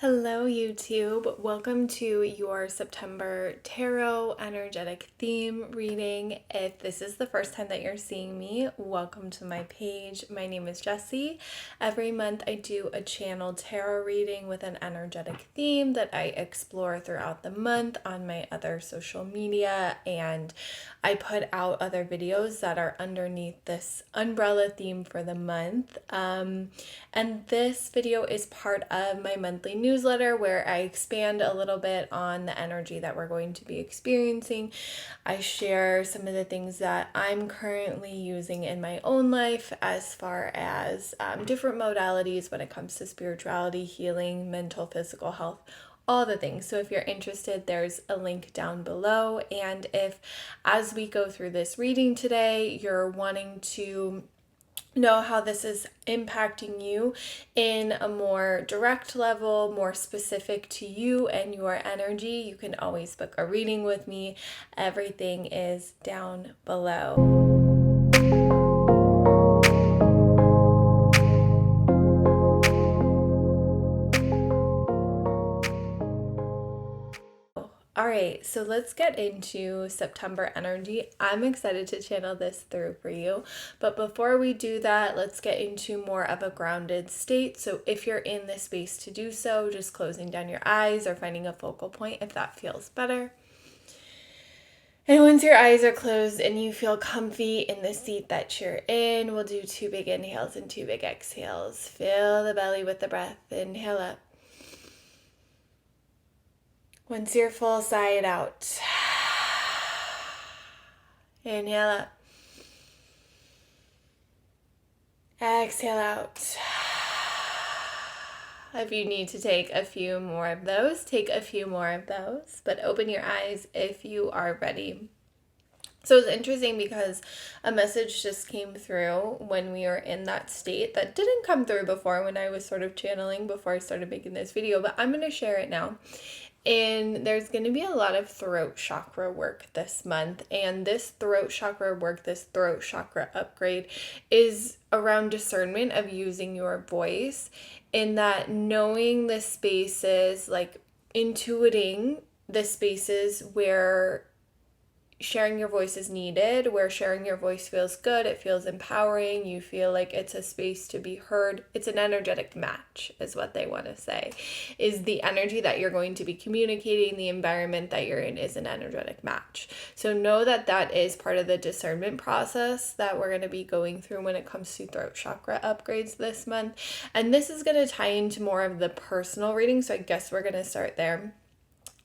Hello YouTube, welcome to your September tarot energetic theme reading. If this is the first time that you're seeing me, welcome to my page. My name is Jessie. Every month I do a channel tarot reading with an energetic theme that I explore throughout the month on my other social media, and I put out other videos that are underneath this umbrella theme for the month. And this video is part of my monthly newsletter where I expand a little bit on the energy that we're going to be experiencing. I share some of the things that I'm currently using in my own life as far as different modalities when it comes to spirituality, healing, mental, physical health, all the things. So if you're interested, there's a link down below. And if, as we go through this reading today, you're wanting to know how this is impacting you in a more direct level, more specific to you and your energy, you can always book a reading with me. Everything is down below. All right, so let's get into September energy. I'm excited to channel this through for you. But before we do that, let's get into more of a grounded state. So if you're in this space to do so, just closing down your eyes or finding a focal point if that feels better. And once your eyes are closed and you feel comfy in the seat that you're in, we'll do 2 big inhales and 2 big exhales. Fill the belly with the breath. Inhale up. Once you're full, sigh it out. Inhale up. Exhale out. If you need to take a few more of those, take a few more of those, but open your eyes if you are ready. So it's interesting because a message just came through when we were in that state that didn't come through before when I was sort of channeling before I started making this video, but I'm going to share it now. And there's going to be a lot of throat chakra work this month. And this throat chakra work, this throat chakra upgrade is around discernment of using your voice, in that knowing the spaces, like intuiting the spaces where sharing your voice is needed, where sharing your voice feels good, it feels empowering, you feel like it's a space to be heard. It's an energetic match is what they want to say, is the energy that you're going to be communicating, the environment that you're in is an energetic match. So know that that is part of the discernment process that we're going to be going through when it comes to throat chakra upgrades this month. And this is going to tie into more of the personal reading, so I guess we're going to start there.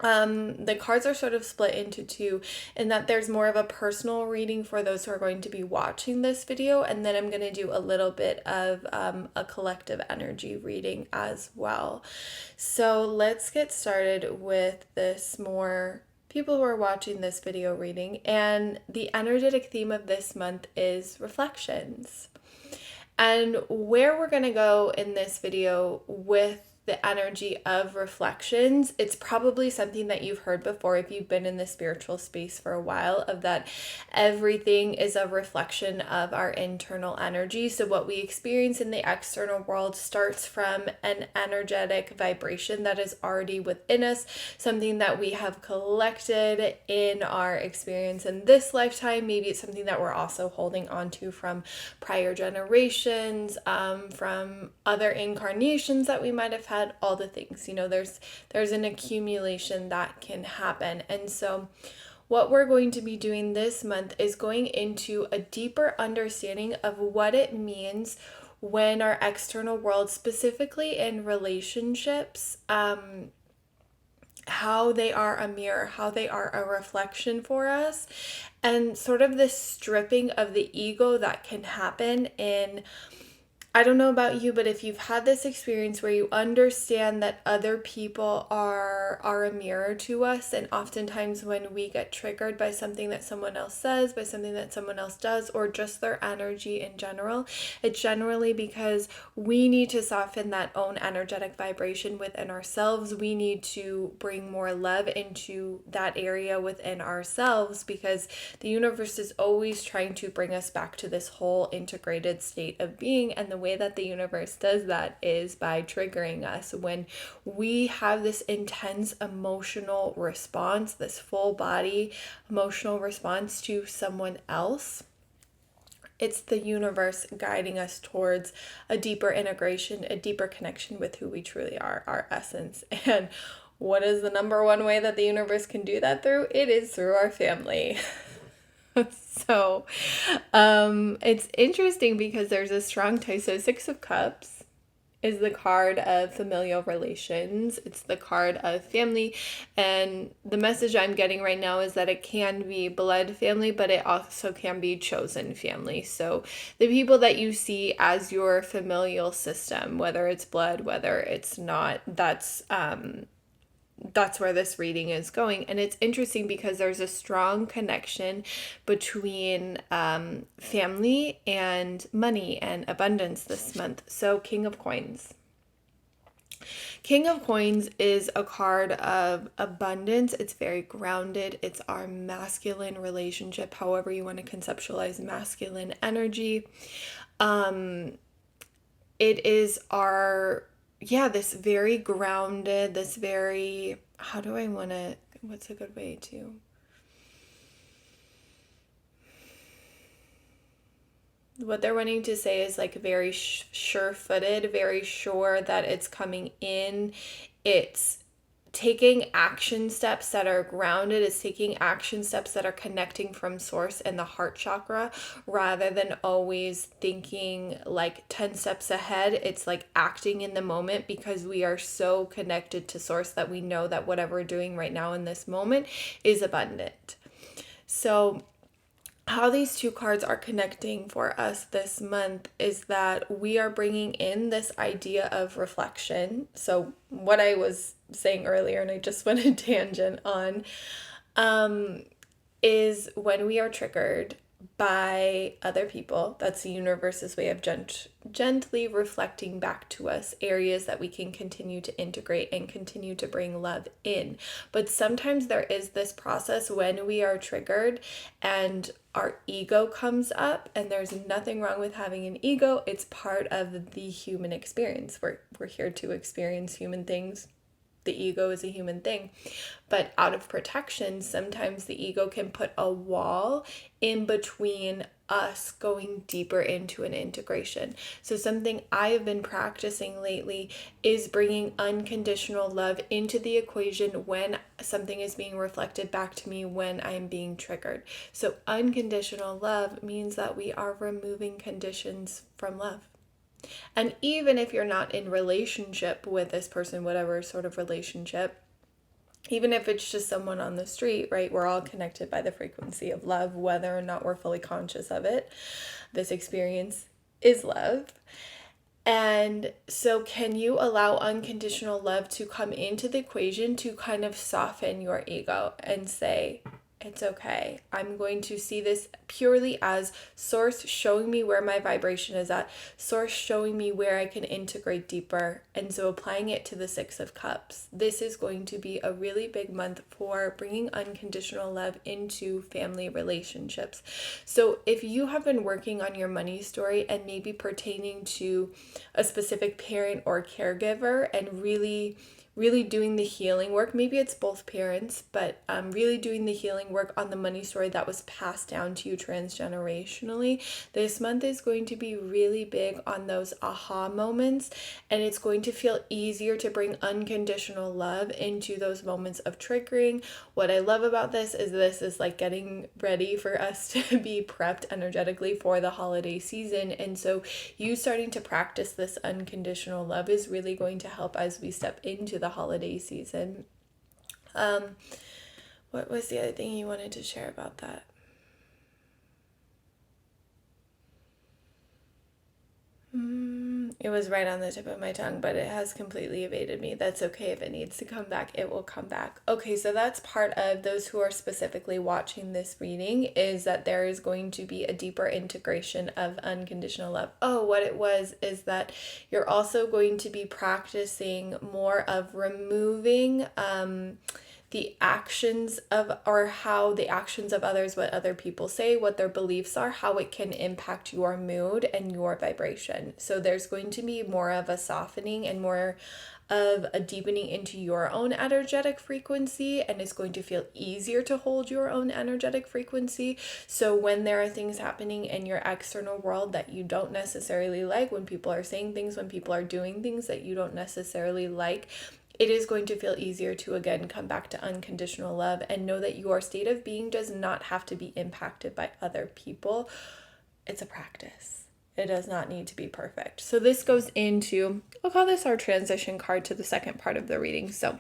The cards are sort of split into two, in that there's more of a personal reading for those who are going to be watching this video, and then I'm going to do a little bit of a collective energy reading as well. So let's get started with this more people who are watching this video reading, and the energetic theme of this month is reflections. And where we're going to go in this video with the energy of reflections, it's probably something that you've heard before if you've been in the spiritual space for a while, of that everything is a reflection of our internal energy. So what we experience in the external world starts from an energetic vibration that is already within us, something that we have collected in our experience in this lifetime. Maybe it's something that we're also holding on to from prior generations, from other incarnations that we might have had. All the things, there's an accumulation that can happen. And so what we're going to be doing this month is going into a deeper understanding of what it means when our external world, specifically in relationships, how they are a mirror, how they are a reflection for us, and sort of this stripping of the ego that can happen in, I don't know about you, but if you've had this experience where you understand that other people are a mirror to us, and oftentimes when we get triggered by something that someone else says, by something that someone else does, or just their energy in general, it's generally because we need to soften that own energetic vibration within ourselves. We need to bring more love into that area within ourselves, because the universe is always trying to bring us back to this whole integrated state of being. And the the way that the universe does that is by triggering us. When we have this intense emotional response, this full body emotional response to someone else, it's the universe guiding us towards a deeper integration, a deeper connection with who we truly are, our essence. And what is the number one way that the universe can do that through? It is through our family. So it's interesting because there's a strong tie. So Six of Cups is the card of familial relations. It's the card of family. And the message I'm getting right now is that it can be blood family, but it also can be chosen family. So the people that you see as your familial system, whether it's blood, whether it's not, that's where this reading is going. And it's interesting because there's a strong connection between family and money and abundance this month. So King of Coins. King of Coins is a card of abundance. It's very grounded. It's our masculine relationship, however you want to conceptualize masculine energy. It is our this very grounded, this very, what's a good way to, what they're wanting to say is like very sure-footed, very sure that it's coming in. It's taking action steps that are grounded. It's taking action steps that are connecting from source and the heart chakra, rather than always thinking like 10 steps ahead. It's like acting in the moment, because we are so connected to source that we know that whatever we're doing right now in this moment is abundant. So how these two cards are connecting for us this month is that we are bringing in this idea of reflection. So what I was saying earlier, and I just went a tangent on, is when we are triggered by other people, that's the universe's way of gently reflecting back to us areas that we can continue to integrate and continue to bring love in. But sometimes there is this process when we are triggered and our ego comes up, and there's nothing wrong with having an ego. It's part of the human experience. We're here to experience human things. The ego is a human thing. But out of protection, sometimes the ego can put a wall in between us going deeper into an integration. So something I have been practicing lately is bringing unconditional love into the equation when something is being reflected back to me when I'm being triggered. So unconditional love means that we are removing conditions from love. And even if you're not in relationship with this person, whatever sort of relationship, even if it's just someone on the street, right? We're all connected by the frequency of love, whether or not we're fully conscious of it. This experience is love. And so can you allow unconditional love to come into the equation to kind of soften your ego and say, it's okay. I'm going to see this purely as source showing me where my vibration is at, source showing me where I can integrate deeper. And so applying it to the Six of Cups. This is going to be a really big month for bringing unconditional love into family relationships. So if you have been working on your money story and maybe pertaining to a specific parent or caregiver and really doing the healing work, maybe it's both parents, but really doing the healing work on the money story that was passed down to you transgenerationally, this month is going to be really big on those aha moments, and it's going to feel easier to bring unconditional love into those moments of triggering. What I love about this is like getting ready for us to be prepped energetically for the holiday season, and so you starting to practice this unconditional love is really going to help as we step into the holiday season. What was the other thing you wanted to share about that? It was right on the tip of my tongue, but it has completely evaded me. That's okay. If it needs to come back, it will come back. Okay, so that's part of those who are specifically watching this reading, is that there is going to be a deeper integration of unconditional love. Oh, what it was is that you're also going to be practicing more of removing the actions of, or how the actions of others, what other people say, what their beliefs are, how it can impact your mood and your vibration. So there's going to be more of a softening and more of a deepening into your own energetic frequency, and it's going to feel easier to hold your own energetic frequency. So when there are things happening in your external world that you don't necessarily like, when people are saying things, when people are doing things that you don't necessarily like, it is going to feel easier to again come back to unconditional love and know that your state of being does not have to be impacted by other people. It's a practice. It does not need to be perfect. So this goes into, I'll call this our transition card to the second part of the reading. So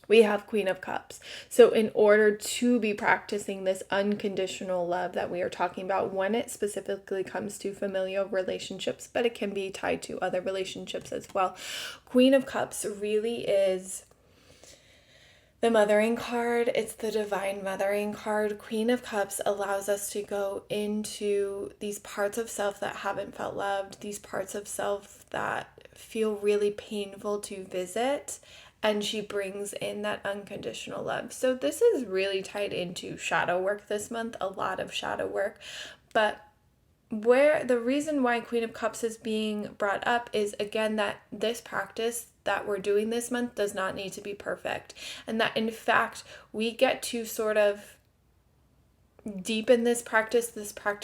we have Queen of Cups. So in order to be practicing this unconditional love that we are talking about, when it specifically comes to familial relationships, but it can be tied to other relationships as well. Queen of Cups really is the mothering card. It's the divine mothering card. Queen of Cups allows us to go into these parts of self that haven't felt loved, these parts of self that feel really painful to visit, and she brings in that unconditional love. So this is really tied into shadow work this month, a lot of shadow work, but where the reason why Queen of Cups is being brought up is again that this practice that we're doing this month does not need to be perfect, and that in fact we get to sort of deepen this practice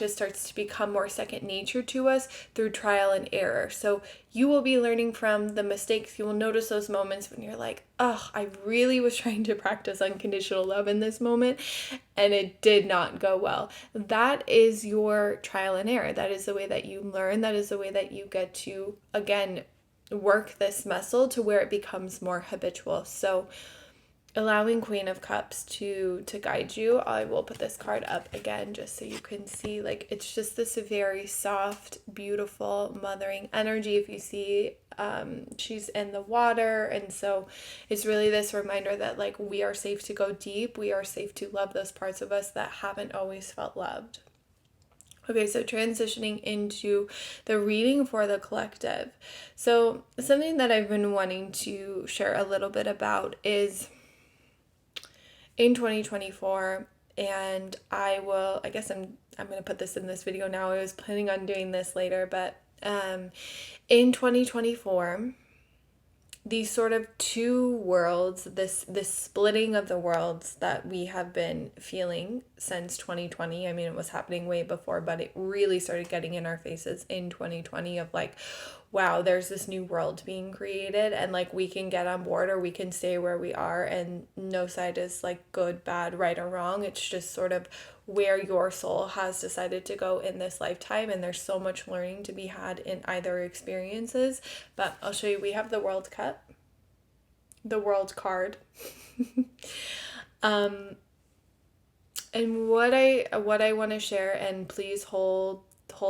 starts to become more second nature to us through trial and error. So you will be learning from the mistakes. You will notice those moments when you're like, oh, I really was trying to practice unconditional love in this moment and it did not go well. That is your trial and error. That is the way that you learn. That is the way that you get to, again, work this muscle to where it becomes more habitual. So allowing Queen of Cups to guide you. I will put this card up again just so you can see, like, it's just this very soft, beautiful, mothering energy. If you see, she's in the water, and so it's really this reminder that, like, we are safe to go deep. We are safe to love those parts of us that haven't always felt loved. Okay, so transitioning into the reading for the collective. So something that I've been wanting to share a little bit about is in 2024, and I guess I'm going to put this in this video now. I was planning on doing this later, but in 2024, these sort of two worlds, this splitting of the worlds that we have been feeling since 2020. I mean, it was happening way before, but it really started getting in our faces in 2020 of like, wow, there's this new world being created, and like we can get on board or we can stay where we are, and no side is like good, bad, right, or wrong. It's just sort of where your soul has decided to go in this lifetime, and there's so much learning to be had in either experiences. But I'll show you, we have the World Cup, the World card. And what I want to share, and please hold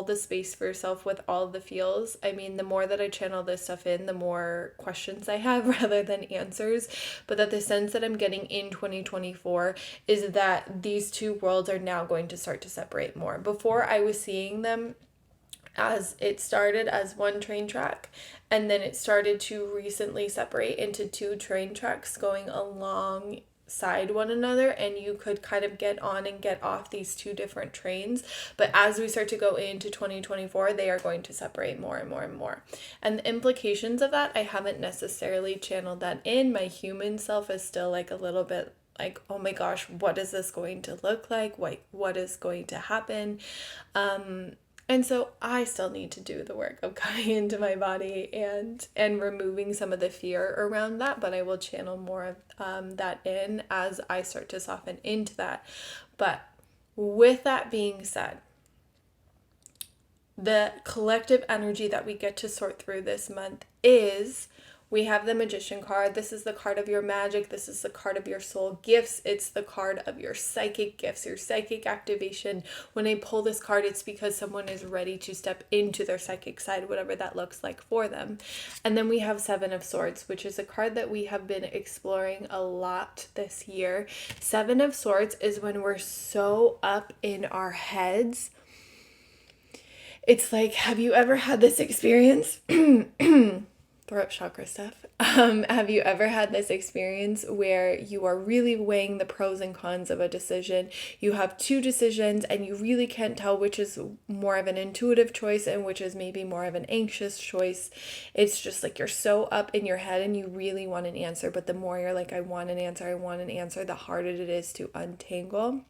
the space for yourself with all the feels. I mean, the more that I channel this stuff in, the more questions I have rather than answers. But that the sense that I'm getting in 2024 is that these two worlds are now going to start to separate more. Before, I was seeing them as it started as one train track, and then it started to recently separate into two train tracks going along side one another, and you could kind of get on and get off these two different trains. But as we start to go into 2024, they are going to separate more and more and more. And the implications of that, I haven't necessarily channeled that in. My human self is still like a little bit like, oh my gosh, what is this going to look like? What is going to happen? And so I still need to do the work of coming into my body and removing some of the fear around that, but I will channel more of that in as I start to soften into that. But with that being said, the collective energy that we get to sort through this month is, we have the Magician card. This is the card of your magic. This is the card of your soul gifts. It's the card of your psychic gifts, your psychic activation. When I pull this card, it's because someone is ready to step into their psychic side, whatever that looks like for them. And then we have Seven of Swords, which is a card that we have been exploring a lot this year. Seven of Swords is when we're so up in our heads. It's like, have you ever had this experience? throat chakra stuff. Have you ever had this experience where you are really weighing the pros and cons of a decision? You have two decisions and you really can't tell which is more of an intuitive choice and which is maybe more of an anxious choice. It's just like you're so up in your head and you really want an answer, but the more you're like, I want an answer, the harder it is to untangle.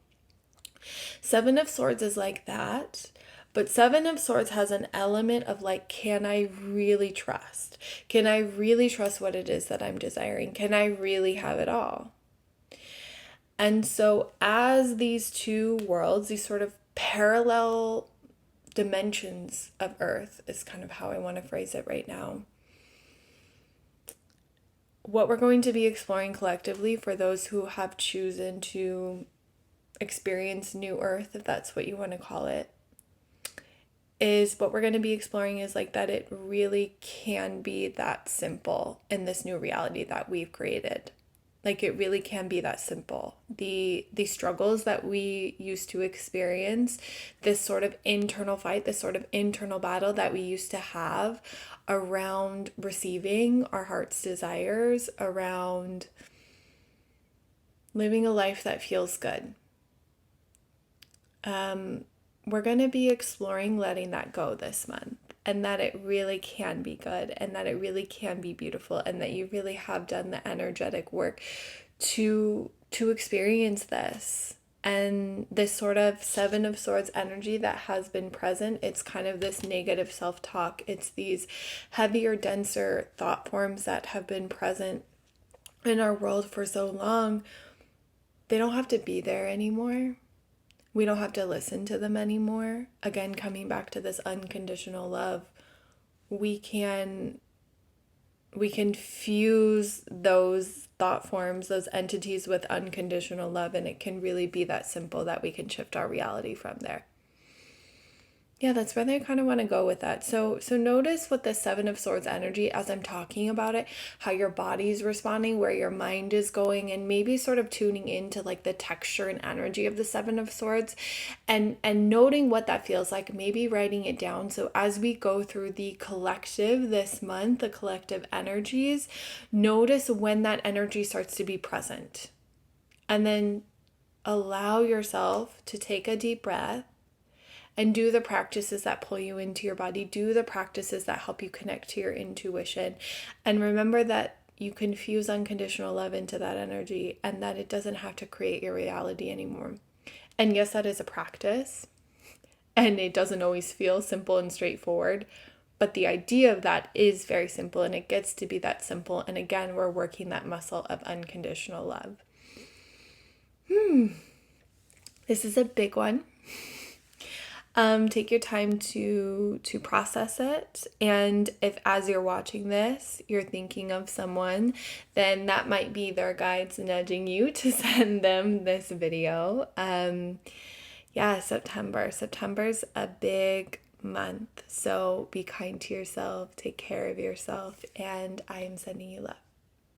Seven of Swords is like that. But Seven of Swords has an element of like, can I really trust? Can I really trust what it is that I'm desiring? Can I really have it all? And so as these two worlds, these sort of parallel dimensions of Earth is kind of how I want to phrase it right now. What we're going to be exploring collectively for those who have chosen to experience New Earth, if that's what you want to call it, is what we're going to be exploring is like that it really can be that simple in this new reality that we've created. Like it really can be that simple. The struggles that we used to experience, this sort of internal fight, this sort of internal battle that we used to have around receiving our heart's desires, around living a life that feels good. We're going to be exploring letting that go this month, and that it really can be good, and that it really can be beautiful, and that you really have done the energetic work to experience this. And this sort of Seven of Swords energy that has been present, it's kind of this negative self-talk. It's these heavier, denser thought forms that have been present in our world for so long. They don't have to be there anymore. We don't have to listen to them anymore. Again, coming back to this unconditional love, we can fuse those thought forms, those entities with unconditional love, and it can really be that simple that we can shift our reality from there. Yeah, that's where I kind of want to go with that. So notice what the Seven of Swords energy, as I'm talking about it, how your body's responding, where your mind is going, and maybe sort of tuning into like the texture and energy of the Seven of Swords, and noting what that feels like, maybe writing it down. So as we go through the collective this month, the collective energies, notice when that energy starts to be present. And then allow yourself to take a deep breath and do the practices that pull you into your body. Do the practices that help you connect to your intuition. And remember that you can fuse unconditional love into that energy, and that it doesn't have to create your reality anymore. And yes, that is a practice, and it doesn't always feel simple and straightforward, but the idea of that is very simple, and it gets to be that simple. And again, we're working that muscle of unconditional love. This is a big one. Take your time to process it. And if as you're watching this, you're thinking of someone, then that might be their guides nudging you to send them this video. September's a big month. So be kind to yourself, take care of yourself, and I am sending you love.